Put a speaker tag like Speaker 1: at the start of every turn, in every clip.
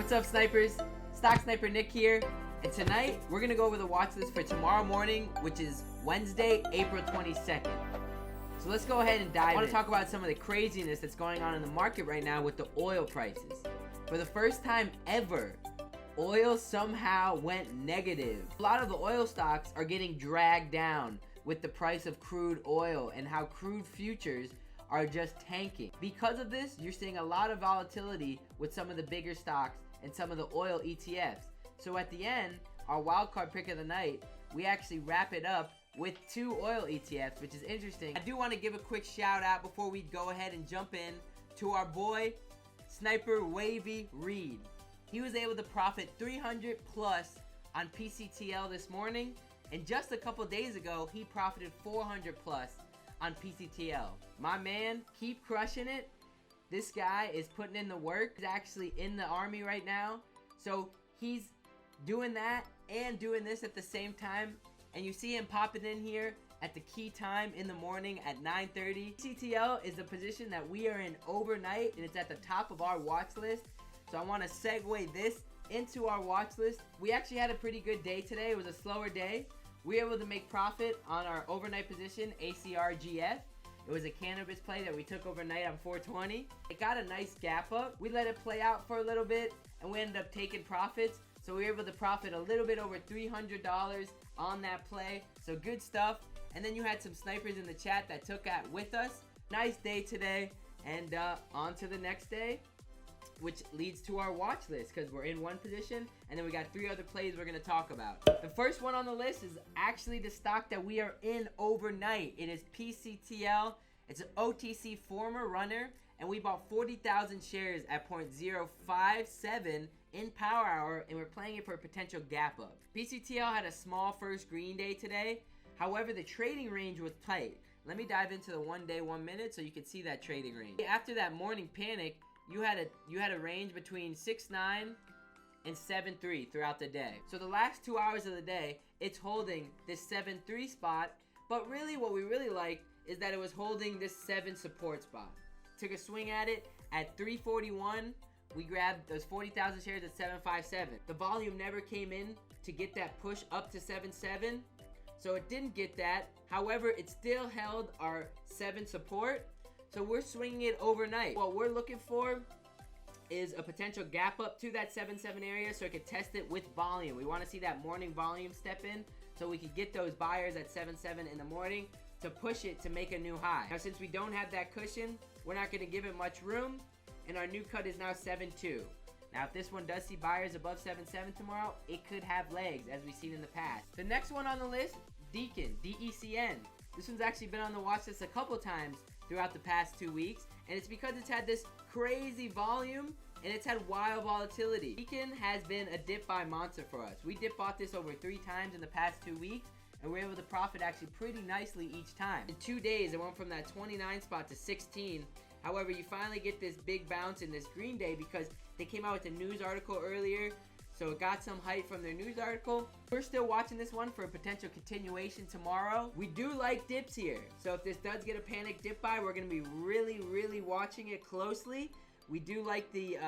Speaker 1: What's up, snipers? Stock Sniper Nick here, and tonight we're gonna go over the watch list for tomorrow morning, which is Wednesday, April 22nd. So let's go ahead and dive in. I want to talk about some of the craziness that's going on in the market right now with the oil prices. For the first time ever, oil somehow went negative. A lot of the oil stocks are getting dragged down with the price of crude oil and how crude futures are just tanking. Because of this, you're seeing a lot of volatility with some of the bigger stocks and some of the oil ETFs. So at the end, our wildcard pick of the night, we actually wrap it up with 2 oil ETFs, which is interesting. I do want to give a quick shout out before we go ahead and jump in to our boy, Sniper Wavy Reed. He was able to profit 300 plus on PCTL this morning, and just a couple days ago, he profited 400 plus on PCTL. My man, keep crushing it. This guy is putting in the work. He's actually in the army right now, so he's doing that and doing this at the same time, and you see him popping in here at the key time in the morning at 9:30. PCTL is the position that we are in overnight, and it's at the top of our watch list, so I want to segue this into our watch list. We actually had a pretty good day today. It was a slower day. We were able to make profit on our overnight position, ACRGF. It was a cannabis play that we took overnight on 420. It got a nice gap up. We let it play out for a little bit, and we ended up taking profits. So we were able to profit a little bit over $300 on that play. So good stuff. And then you had some snipers in the chat that took that with us. Nice day today. And on to the next day, which leads to our watch list, because we're in one position and then we got 3 other plays we're going to talk about. The first one on the list is actually the stock that we are in overnight. It is PCTL. It's an OTC former runner, and we bought 40,000 shares at 0.057 in power hour, and we're playing it for a potential gap up. PCTL had a small first green day today. However, the trading range was tight. Let me dive into the 1 day 1 minute so you can see that trading range. After that morning panic, you had a range between 6.9 and 7.3 throughout the day. So the last 2 hours of the day, it's holding this 7.3 spot, but really what we really like is that it was holding this 7 support spot. Took a swing at it at 341. We grabbed those 40,000 shares at 757. The volume never came in to get that push up to 7.7, so it didn't get that. However, it still held our 7 support. So we're swinging it overnight. What we're looking for is a potential gap up to that 7.7 area so it could test it with volume. We want to see that morning volume step in so we could get those buyers at 7.7 in the morning to push it to make a new high. Now, since we don't have that cushion, we're not going to give it much room, and our new cut is now 7.2. Now, if this one does see buyers above 7.7 tomorrow, it could have legs, as we've seen in the past. The next one on the list, DECN, DECN. This one's actually been on the watch list a couple times throughout the past 2 weeks, and it's because it's had this crazy volume and it's had wild volatility. DECN has been a dip buy monster for us. We dip bought this over 3 times in the past 2 weeks, and we're able to profit actually pretty nicely each time. In 2 days, it went from that 29 spot to 16. However, you finally get this big bounce in this green day because they came out with a news article earlier, so it got some hype from their news article. We're still watching this one for a potential continuation tomorrow. We do like dips here, so if this does get a panic dip buy, we're going to be really watching it closely. We do like the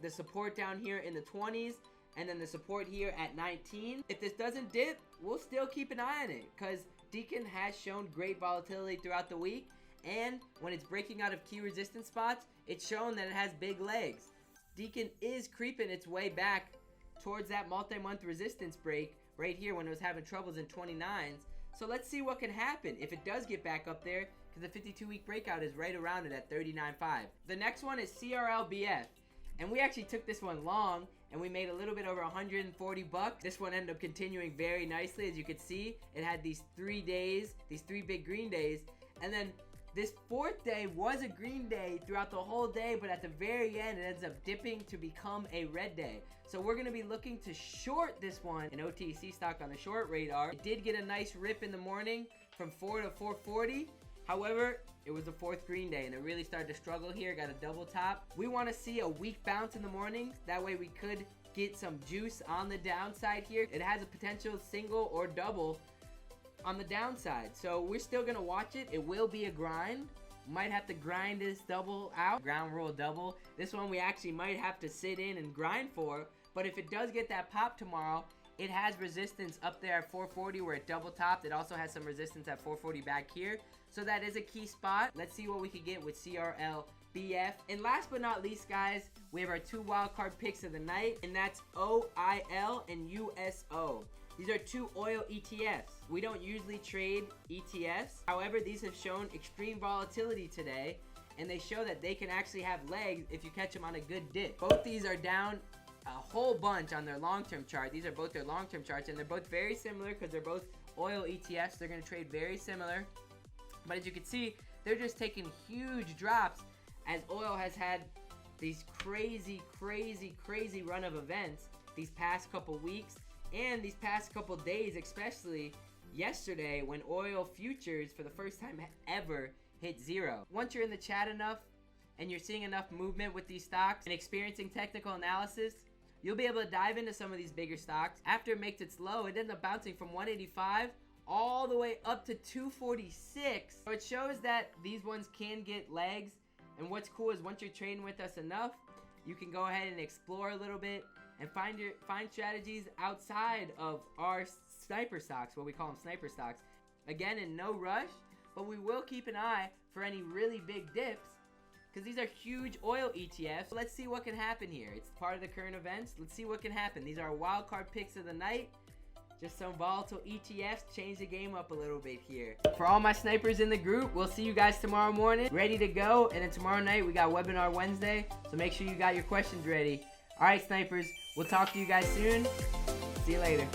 Speaker 1: support down here in the 20s, and then the support here at 19. If this doesn't dip, we'll still keep an eye on it, because DECN has shown great volatility throughout the week, and when it's breaking out of key resistance spots, it's shown that it has big legs. DECN is creeping its way back towards that multi-month resistance break right here when it was having troubles in 29s. So let's see what can happen if it does get back up there, because the 52-week breakout is right around it at 39.5. The next one is CRLBF, and we actually took this one long, and we made a little bit over 140 bucks. This one ended up continuing very nicely. As you can see, it had these 3 days, these 3 big green days, and then this 4th day was a green day throughout the whole day, but at the very end, it ends up dipping to become a red day. So we're going to be looking to short this one, an OTC stock on the short radar. It did get a nice rip in the morning from 4 to 440. However, it was the 4th green day, and it really started to struggle here. Got a double top. We want to see a weak bounce in the morning. That way we could get some juice on the downside here. It has a potential single or double on the downside, so we're still gonna watch it. It will be a grind. might have to grind this double out, ground rule double. This one we actually might have to sit in and grind for, but if it does get that pop tomorrow, it has resistance up there at 440 where it double topped. It also has some resistance at 440 back here. So that is a key spot. Let's see what we can get with CRLBF. And last but not least, guys, we have our 2 wildcard picks of the night, and that's OIL and USO. These are 2 oil ETFs. We don't usually trade ETFs. However, these have shown extreme volatility today, and they show that they can actually have legs if you catch them on a good dip. Both these are down a whole bunch on their long-term chart. These are both their long-term charts, and they're both very similar because they're both oil ETFs. They're going to trade very similar. But as you can see, they're just taking huge drops as oil has had these crazy run of events these past couple weeks and these past couple days, especially yesterday when oil futures for the first time ever hit 0. Once you're in the chat enough and you're seeing enough movement with these stocks and experiencing technical analysis, you'll be able to dive into some of these bigger stocks. After it makes its low, it ends up bouncing from 185 all the way up to 246. So it shows that these ones can get legs. And what's cool is once you're trading with us enough, you can go ahead and explore a little bit and find strategies outside of our sniper stocks, what we call them sniper stocks. Again, in no rush, but we will keep an eye for any really big dips because these are huge oil ETFs. So let's see what can happen here. It's part of the current events. Let's see what can happen. These are our wildcard picks of the night. Just some volatile ETFs, change the game up a little bit here. For all my snipers in the group, we'll see you guys tomorrow morning, ready to go. And then tomorrow night, we got Webinar Wednesday, so make sure you got your questions ready. All right, snipers, we'll talk to you guys soon. See you later.